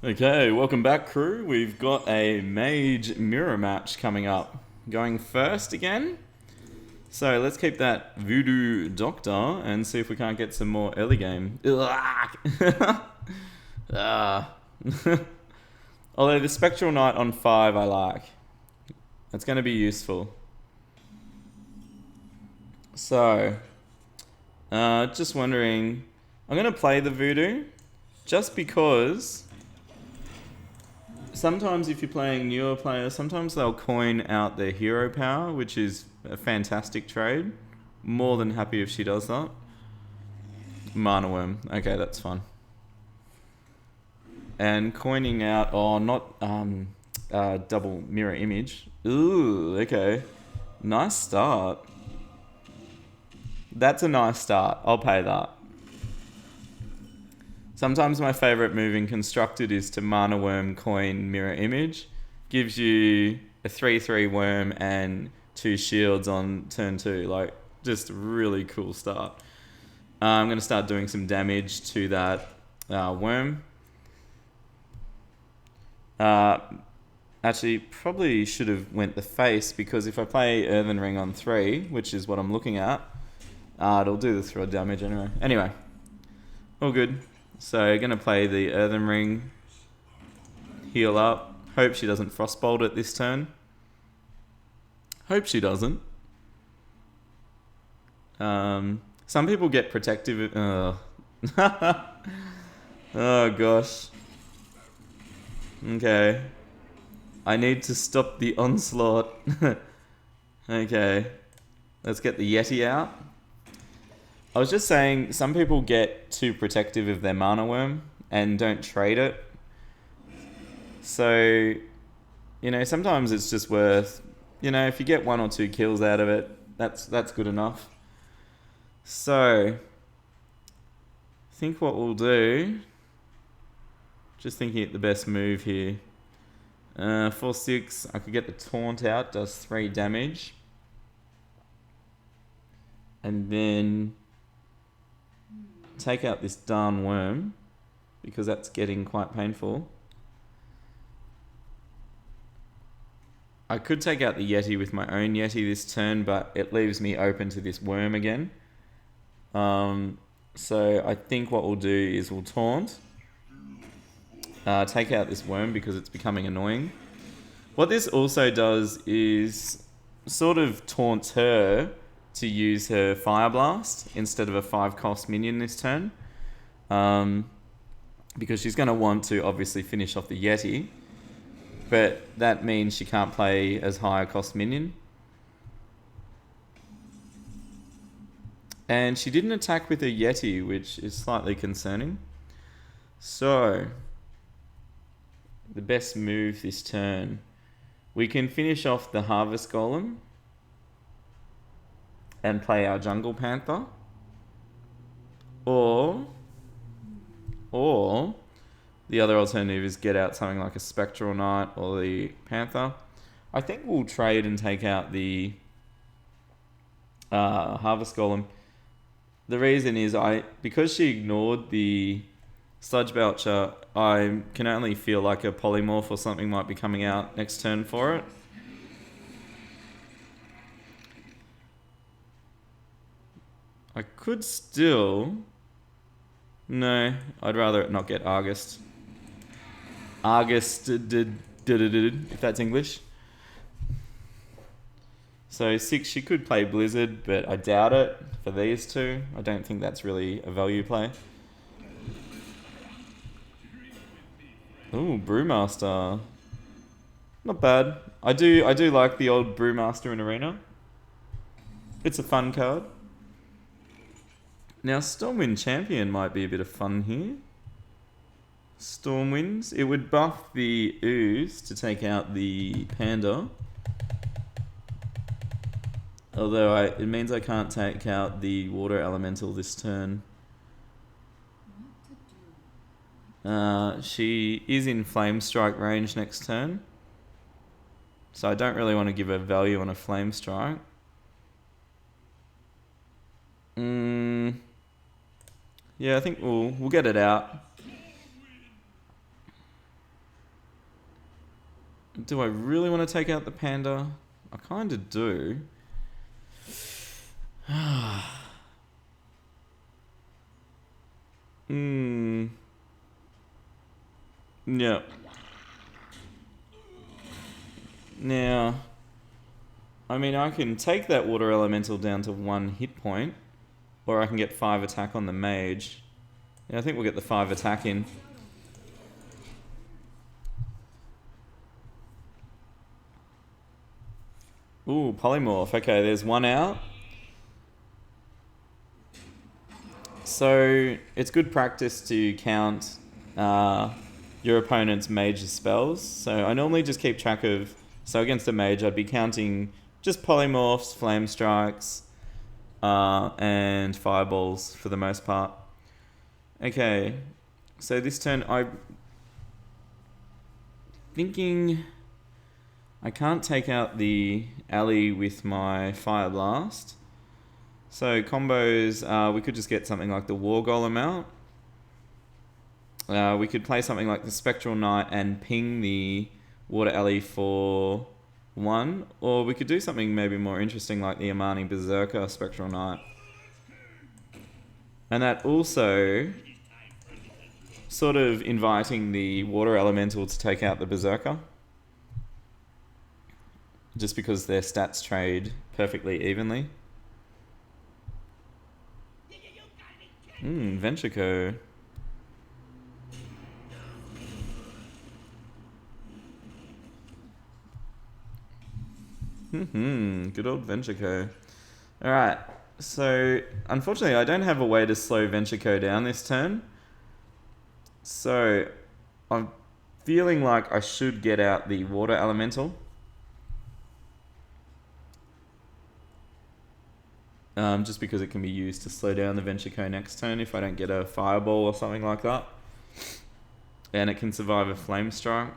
Okay, welcome back, crew. We've got a Mage mirror match coming up. Going first again. So let's keep that Voodoo Doctor and see if we can't get some more early game. Although the Spectral Knight on 5 I like. That's going to be useful. So, just wondering, I'm going to play the Voodoo just because sometimes if you're playing newer players, sometimes they'll coin out their hero power, which is a fantastic trade. More than happy if she does that. Mana Worm. Okay, that's fun. And coining out, not double mirror image. Ooh, okay. Nice start. That's a nice start. I'll pay that. Sometimes my favourite move in Constructed is to Mana Worm coin Mirror Image. Gives you a 3/3 worm and 2 shields on turn 2. Like, just really cool start. I'm going to start doing some damage to that worm. Actually, probably should have went the face, because if I play Earthen Ring on 3, which is what I'm looking at, it'll do the throw damage anyway. Anyway, all good. So, gonna play the Earthen Ring, heal up. Hope she doesn't Frostbolt it this turn. Hope she doesn't. Some people get protective. Oh gosh. Okay. I need to stop the onslaught. Okay. Let's get the Yeti out. I was just saying, some people get too protective of their Mana Worm and don't trade it. So, sometimes it's just worth, if you get 1 or 2 kills out of it, that's good enough. So, I think what we'll do, just thinking at the best move here. 4/6, I could get the Taunt out, does 3 damage. And then take out this darn worm, because that's getting quite painful. I could take out the Yeti with my own Yeti this turn, but it leaves me open to this worm again. So I think what we'll do is we'll taunt. Take out this worm because it's becoming annoying. What this also does is sort of taunts her to use her Fire Blast instead of a 5-cost minion this turn. Because she's going to want to obviously finish off the Yeti. But that means she can't play as high a cost minion. And she didn't attack with a Yeti, which is slightly concerning. So, the best move this turn. We can finish off the Harvest Golem and play our Jungle Panther. Or the other alternative is get out something like a Spectral Knight or the Panther. I think we'll trade and take out the Harvest Golem. The reason is because she ignored the Sludge Belcher, I can only feel like a Polymorph or something might be coming out next turn for it. I could still... No, I'd rather it not get Argus. Argus, if that's English. So 6, she could play Blizzard, but I doubt it for these two. I don't think that's really a value play. Ooh, Brewmaster. Not bad. I do like the old Brewmaster in Arena. It's a fun card. Now, Stormwind Champion might be a bit of fun here. Stormwinds. It would buff the Ooze to take out the Panda. Although it means I can't take out the Water Elemental this turn. She is in Flame Strike range next turn. So I don't really want to give her value on a Flame Strike. Yeah, I think we'll get it out. Do I really want to take out the panda? I kind of do. Yeah. Now, I mean, I can take that water elemental down to 1 hit point, or I can get 5 attack on the mage. Yeah, I think we'll get the 5 attack in. Ooh, polymorph. Okay, there's 1 out. So it's good practice to count your opponent's mage's spells. So I normally just keep track of... So against a mage, I'd be counting just polymorphs, flame strikes, and fireballs for the most part. Okay, so this turn I'm thinking I can't take out the alley with my fire blast. So combos, we could just get something like the War Golem out. We could play something like the Spectral Knight and ping the Water Alley for 1. Or we could do something maybe more interesting like the Amani Berserker Spectral Knight. And that also sort of inviting the Water Elemental to take out the Berserker. Just because their stats trade perfectly evenly. Ventrico. Good old Ventrico. Alright, so unfortunately I don't have a way to slow Ventrico down this turn. So I'm feeling like I should get out the Water Elemental. Just because it can be used to slow down the Ventrico next turn if I don't get a Fireball or something like that. And it can survive a Flame Strike.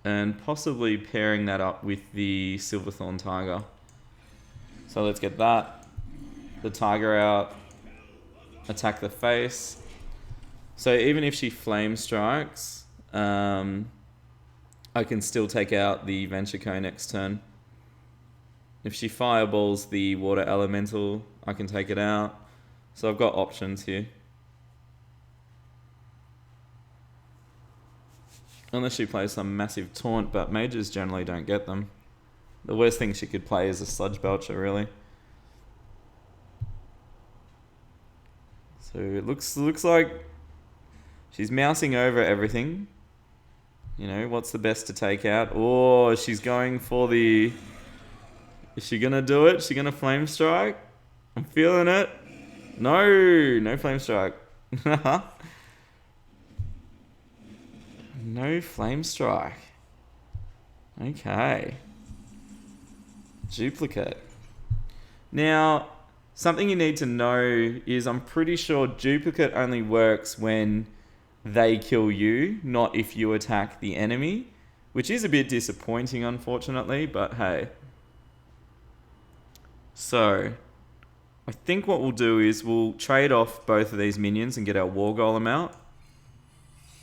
And possibly pairing that up with the Silverthorn Tiger. So let's get that. The Tiger out. Attack the face. So even if she Flame Strikes, I can still take out the Ventrico next turn. If she fireballs the Water Elemental, I can take it out. So I've got options here. Unless she plays some massive taunt, but mages generally don't get them. The worst thing she could play is a Sludge Belcher, really. So it looks like she's mousing over everything. You know, what's the best to take out? Oh, she's going for the... Is she going to do it? Is she going to Flame Strike? I'm feeling it. No Flame Strike. No Flame Strike. Okay. Duplicate. Now, something you need to know is I'm pretty sure duplicate only works when they kill you, not if you attack the enemy, which is a bit disappointing, unfortunately, but hey. So, I think what we'll do is we'll trade off both of these minions and get our War Golem out.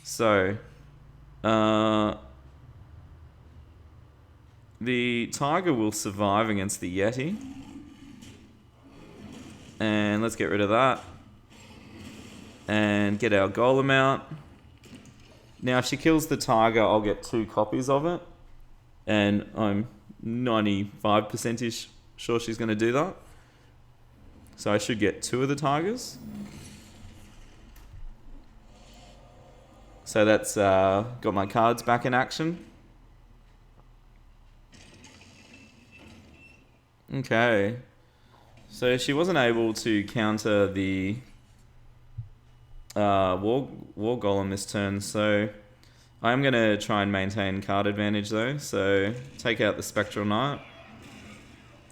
So, the Tiger will survive against the Yeti. And let's get rid of that. And get our Golem out. Now, if she kills the Tiger, I'll get 2 copies of it. And I'm 95% sure she's going to do that. So I should get 2 of the Tigers. So that's got my cards back in action. Okay. So she wasn't able to counter the War Golem this turn, so I'm going to try and maintain card advantage though. So take out the Spectral Knight.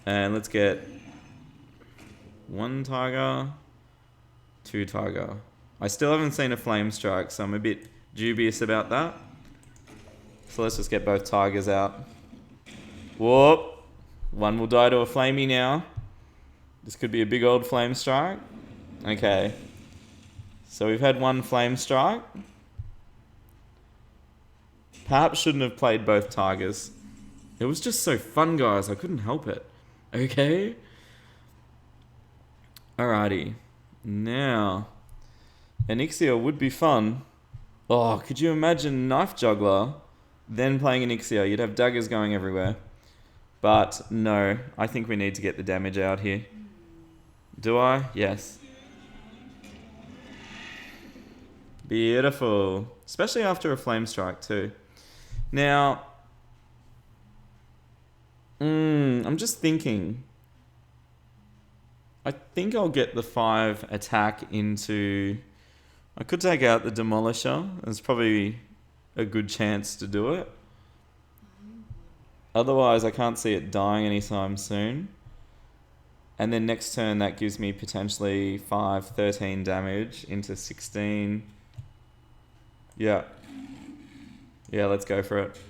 And let's get 1 Tiger, 2 Tiger. I still haven't seen a Flame Strike, so I'm a bit dubious about that. So let's just get both Tigers out. Whoop! 1 will die to a Flamey now. This could be a big old Flame Strike. Okay. So we've had 1 Flame Strike. Perhaps shouldn't have played both tigers. It was just so fun, guys. I couldn't help it. Okay? Alrighty. Now, Onyxia would be fun. Oh, could you imagine Knife Juggler, then playing Onyxia? You'd have daggers going everywhere. But no, I think we need to get the damage out here. Do I? Yes. Beautiful. Especially after a Flame Strike too. Now, I'm just thinking. I think I'll get the 5 attack into... I could take out the Demolisher. There's probably a good chance to do it. Otherwise, I can't see it dying anytime soon. And then next turn, that gives me potentially 5, 13 damage into 16. Yeah. Yeah, let's go for it.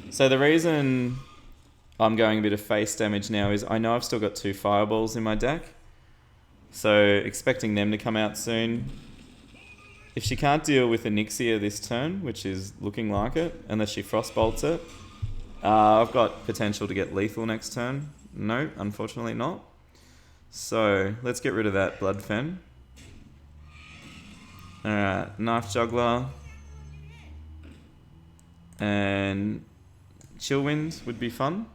So the reason I'm going a bit of face damage now is I know I've still got 2 fireballs in my deck. So expecting them to come out soon. If she can't deal with Onyxia this turn, which is looking like it, unless she frostbolts it, I've got potential to get lethal next turn. No, unfortunately not. So let's get rid of that Blood Fen. Alright, Knife Juggler. And Chill Wind would be fun.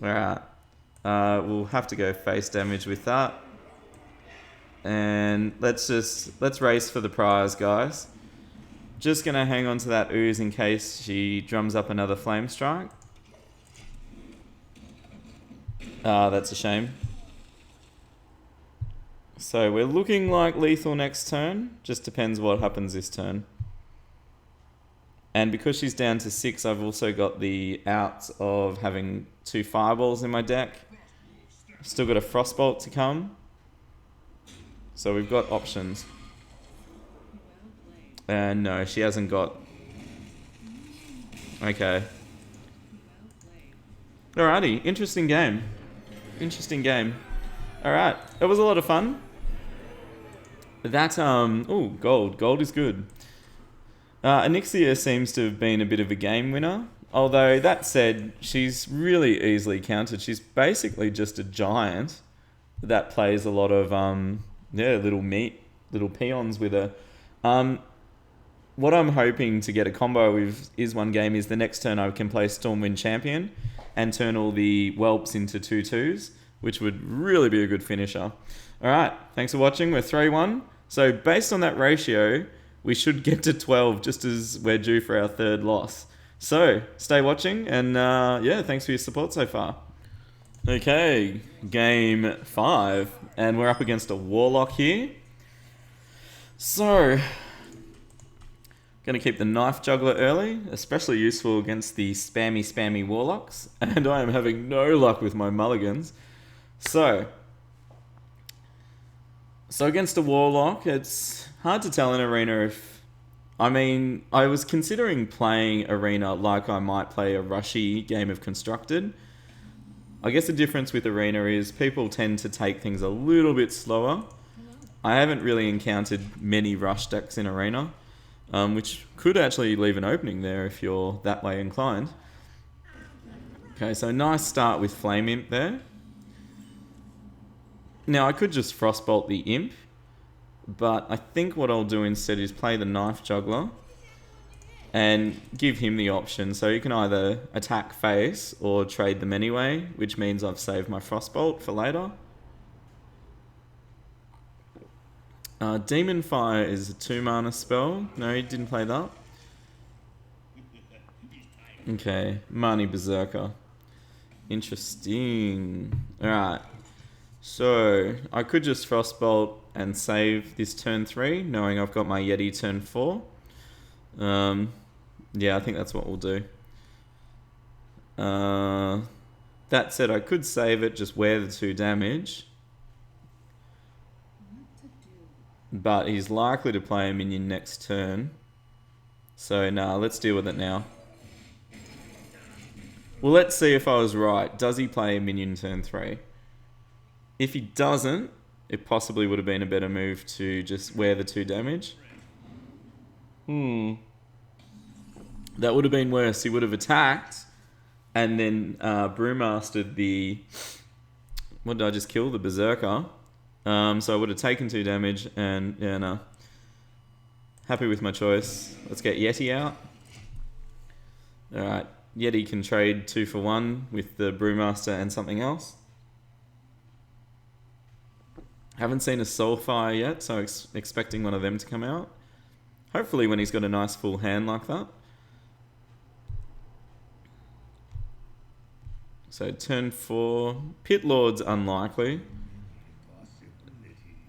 Alright. We'll have to go face damage with that. And let's race for the prize, guys. Just gonna hang on to that ooze in case she drums up another Flame Strike. That's a shame. So we're looking like lethal next turn. Just depends what happens this turn. And because she's down to 6, I've also got the outs of having 2 fireballs in my deck. Still got a Frostbolt to come. So we've got options. And no, she hasn't got... Okay. Alrighty, interesting game. Interesting game. Alright, it was a lot of fun. That, ooh, gold. Gold is good. Onyxia seems to have been a bit of a game winner. Although, that said, she's really easily countered. She's basically just a giant that plays a lot of, little peons with her. What I'm hoping to get a combo with is one game is the next turn I can play Stormwind Champion and turn all the whelps into 2/2s, which would really be a good finisher. Alright, thanks for watching. We're 3-1. So based on that ratio, we should get to 12 just as we're due for our 3rd loss. So, stay watching and yeah, thanks for your support so far. Okay, game 5. And we're up against a Warlock here. So, gonna keep the Knife Juggler early, especially useful against the spammy Warlocks. And I am having no luck with my mulligans. So against a Warlock, it's hard to tell in Arena if... I mean, I was considering playing Arena like I might play a rushy game of Constructed. I guess the difference with Arena is people tend to take things a little bit slower. I haven't really encountered many rush decks in Arena, which could actually leave an opening there if you're that way inclined. Okay, so nice start with Flame Imp there. Now, I could just Frostbolt the Imp, but I think what I'll do instead is play the Knife Juggler and give him the option. So you can either attack face or trade them anyway, which means I've saved my Frostbolt for later. Demon Fire is a 2-mana spell. No, he didn't play that. Okay, Mani Berserker. Interesting. Alright. So, I could just Frostbolt and save this turn 3, knowing I've got my Yeti turn 4. Yeah, I think that's what we'll do. That said, I could save it, just wear the 2 damage. But he's likely to play a minion next turn. So, nah, let's deal with it now. Well, let's see if I was right. Does he play a minion turn 3? If he doesn't, it possibly would have been a better move to just wear the 2 damage. That would have been worse. He would have attacked and then Brewmastered the... What did I just kill? The Berserker. So I would have taken 2 damage and yeah, no. Happy with my choice. Let's get Yeti out. Alright, Yeti can trade 2 for 1 with the Brewmaster and something else. Haven't seen a Soulfire yet, so expecting one of them to come out. Hopefully when he's got a nice full hand like that. So turn 4. Pit Lord's unlikely.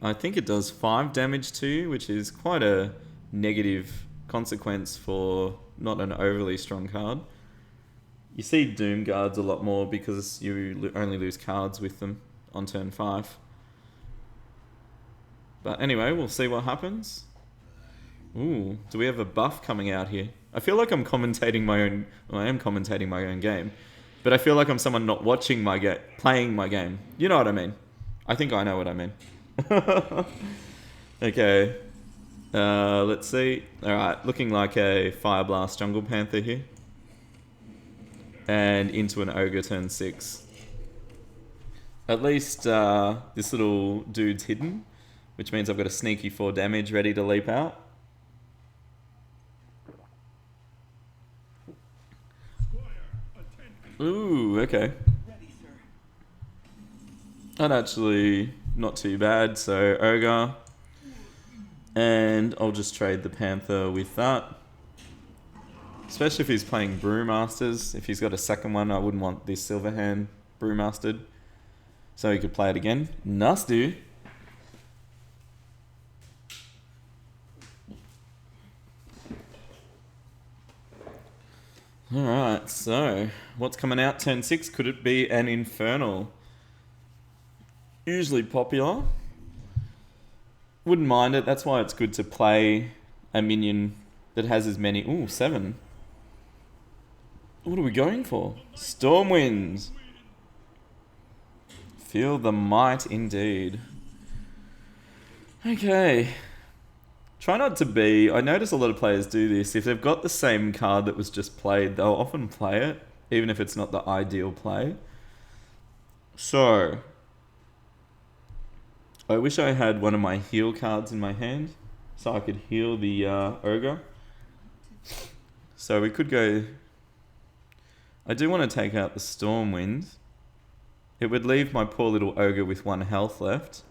I think it does 5 damage to you, which is quite a negative consequence for not an overly strong card. You see Doom Guards a lot more because you only lose cards with them on turn 5. But anyway, we'll see what happens. Ooh, do we have a buff coming out here? I feel like I'm commentating my own... Well, I am commentating my own game. But I feel like I'm someone not watching my game, playing my game. You know what I mean? I think I know what I mean. Okay. Let's see. Alright, looking like a Fire Blast Jungle Panther here. And into an Ogre turn 6. At least this little dude's hidden, which means I've got a sneaky 4 damage ready to leap out. Ooh, okay. That actually not too bad. So Ogre. And I'll just trade the Panther with that. Especially if he's playing Brewmasters. If he's got a second one, I wouldn't want this Silverhand Brewmastered. So he could play it again. Nasty. Alright, so what's coming out turn 6? Could it be an Infernal? Usually popular. Wouldn't mind it. That's why it's good to play a minion that has as many... Ooh, 7. What are we going for? Stormwind. Feel the might indeed. Okay. Try not to be... I notice a lot of players do this. If they've got the same card that was just played, they'll often play it, even if it's not the ideal play. So... I wish I had one of my heal cards in my hand, so I could heal the Ogre. So we could go... I do want to take out the Stormwind. It would leave my poor little Ogre with 1 health left.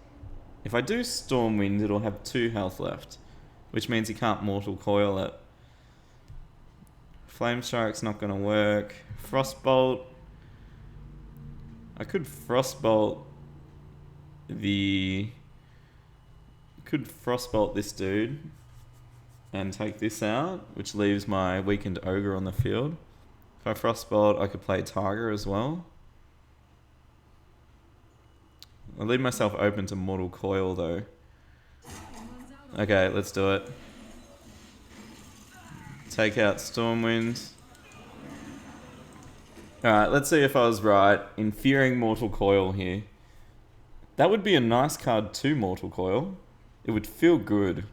If I do Stormwind, it'll have 2 health left, which means he can't Mortal Coil it. Flame Strike's not going to work. Frostbolt. I could Frostbolt this dude and take this out, which leaves my weakened Ogre on the field. If I Frostbolt, I could play Tiger as well. I'll leave myself open to Mortal Coil though. Okay, let's do it. Take out Stormwind. Alright, let's see if I was right in fearing Mortal Coil here. That would be a nice card to Mortal Coil. It would feel good.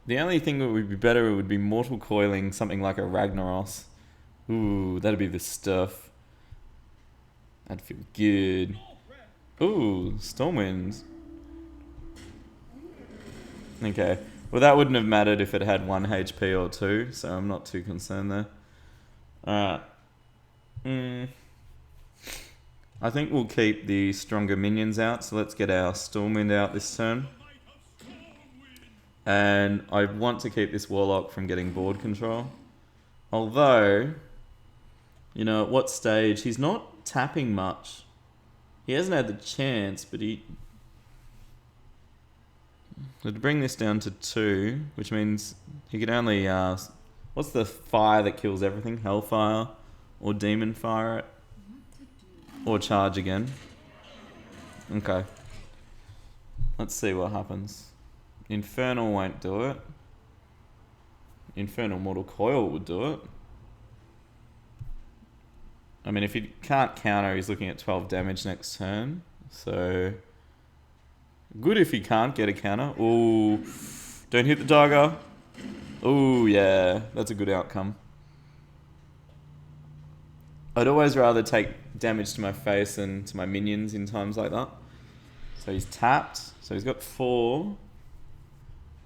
The only thing that would be better would be Mortal Coiling something like a Ragnaros. Ooh, that'd be the stuff. That'd feel good. Ooh, Stormwind. Okay. Well, that wouldn't have mattered if it had 1 HP or 2, so I'm not too concerned there. Alright. I think we'll keep the stronger minions out, so let's get our Stormwind out this turn. And I want to keep this Warlock from getting board control. Although, you know, at what stage? He's not tapping much. He hasn't had the chance, but he... So to bring this down to 2, which means he could only... what's the fire that kills everything? Hellfire? Or Demon Fire it? Or charge again. Okay. Let's see what happens. Infernal won't do it. Infernal Mortal Coil would do it. I mean, if he can't counter, he's looking at 12 damage next turn. So good if he can't get a counter. Ooh, don't hit the dagger. Ooh, yeah, that's a good outcome. I'd always rather take damage to my face than to my minions in times like that. So he's tapped. So he's got 4.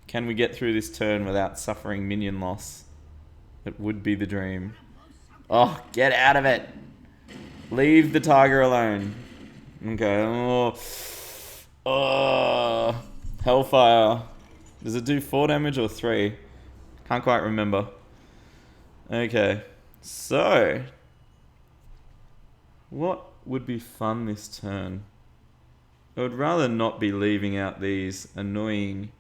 Can we get through this turn without suffering minion loss? It would be the dream. Oh, get out of it. Leave the tiger alone. Okay. Oh. Hellfire. Does it do 4 damage or 3? Can't quite remember. Okay. So, what would be fun this turn? I would rather not be leaving out these annoying...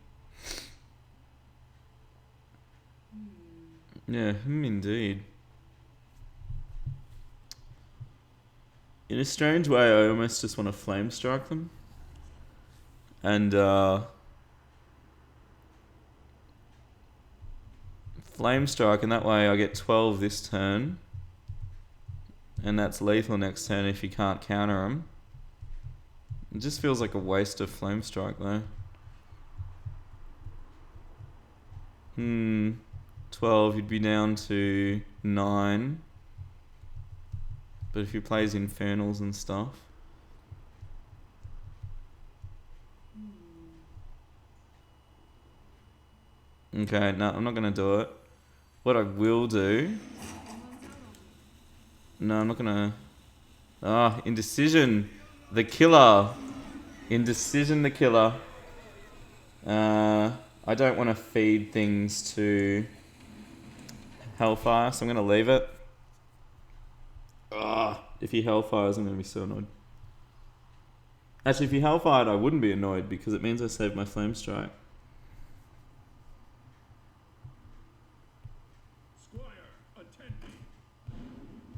Yeah, indeed. In a strange way, I almost just want to flame strike them. And, flame strike, and that way I get 12 this turn. And that's lethal next turn if you can't counter them. It just feels like a waste of flame strike though. 12, you'd be down to 9. But if he plays Infernals and stuff... Okay, no, I'm not going to do it. What I will do... No, I'm not going to... Indecision. The killer. Indecision the killer. I don't want to feed things to Hellfire, so I'm going to leave it. If he Hellfires, I'm going to be so annoyed. Actually, if he Hellfired, I wouldn't be annoyed because it means I saved my Flame Strike.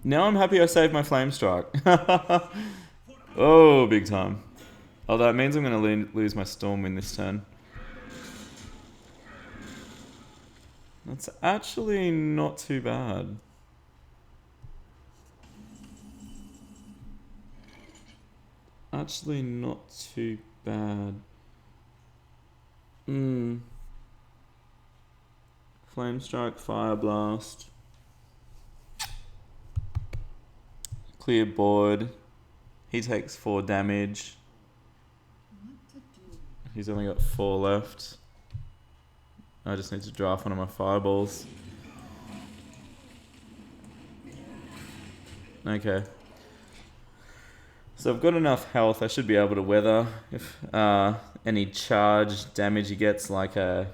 Now I'm happy I saved my Flame Strike. Oh, big time. Although it means I'm going to lose my Stormwind this turn. That's actually not too bad. Actually not too bad. Flame Strike, Fire Blast. Clear board. He takes 4 damage. He's only got 4 left. I just need to draft one of my fireballs. Okay. So I've got enough health. I should be able to weather if any charge damage he gets, like a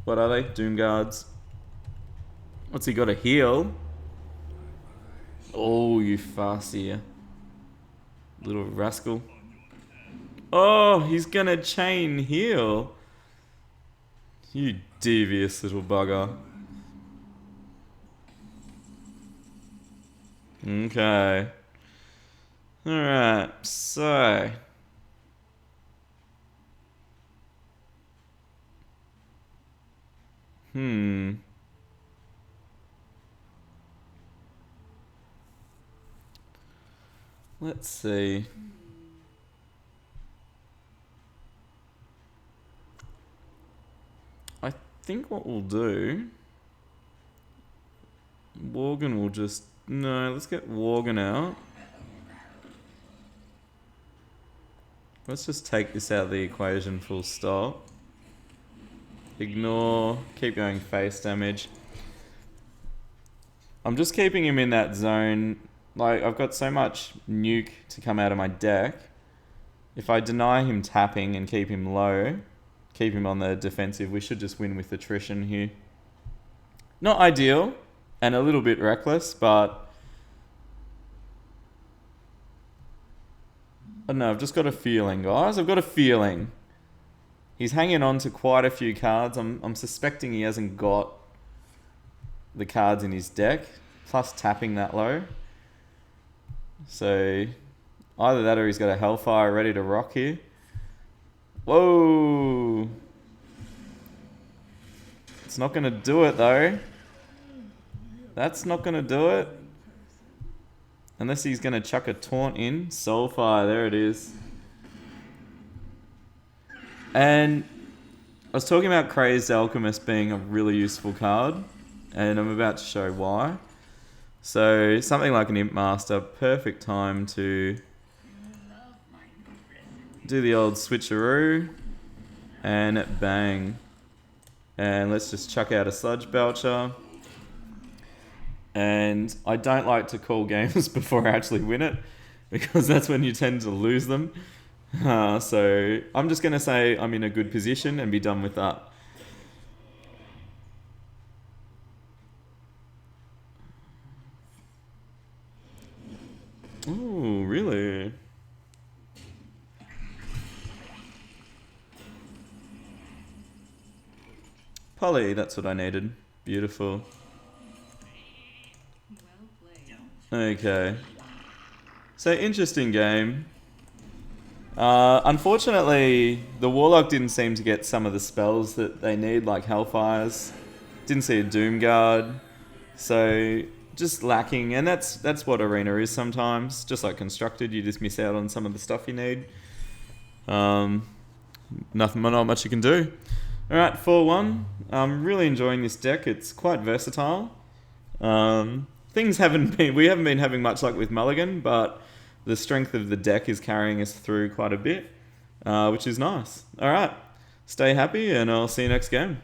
what are they? Doom Guards. What's he got? A heal? Oh, you farseer. Little rascal. Oh, he's gonna chain heal. You devious little bugger. Okay. Alright, so... Let's see. I think what we'll do... Worgen will just... No, let's get Worgen out. Let's just take this out of the equation full stop. Ignore. Keep going face damage. I'm just keeping him in that zone. Like, I've got so much nuke to come out of my deck. If I deny him tapping and keep him low, keep him on the defensive, we should just win with attrition here. Not ideal, and a little bit reckless, but... I don't know, I've just got a feeling, guys. I've got a feeling. He's hanging on to quite a few cards. I'm suspecting he hasn't got the cards in his deck, plus tapping that low. So, either that or he's got a Hellfire ready to rock here. Whoa! It's not going to do it, though. That's not going to do it. Unless he's going to chuck a taunt in. Soulfire, there it is. And I was talking about Crazed Alchemist being a really useful card, and I'm about to show why. So something like an Imp Master, perfect time to do the old switcheroo, and bang. And let's just chuck out a Sludge Belcher. And I don't like to call games before I actually win it, because that's when you tend to lose them. So I'm just going to say I'm in a good position and be done with that. Ooh, really? Polly, that's what I needed. Beautiful. Okay. So, interesting game. Unfortunately, the Warlock didn't seem to get some of the spells that they need, like Hellfires. Didn't see a Doom Guard. So, just lacking. And that's what Arena is sometimes. Just like Constructed, you just miss out on some of the stuff you need. Not much you can do. Alright, 4-1. I'm really enjoying this deck. It's quite versatile. We haven't been having much luck with Mulligan, but the strength of the deck is carrying us through quite a bit, which is nice. Alright, stay happy and I'll see you next game.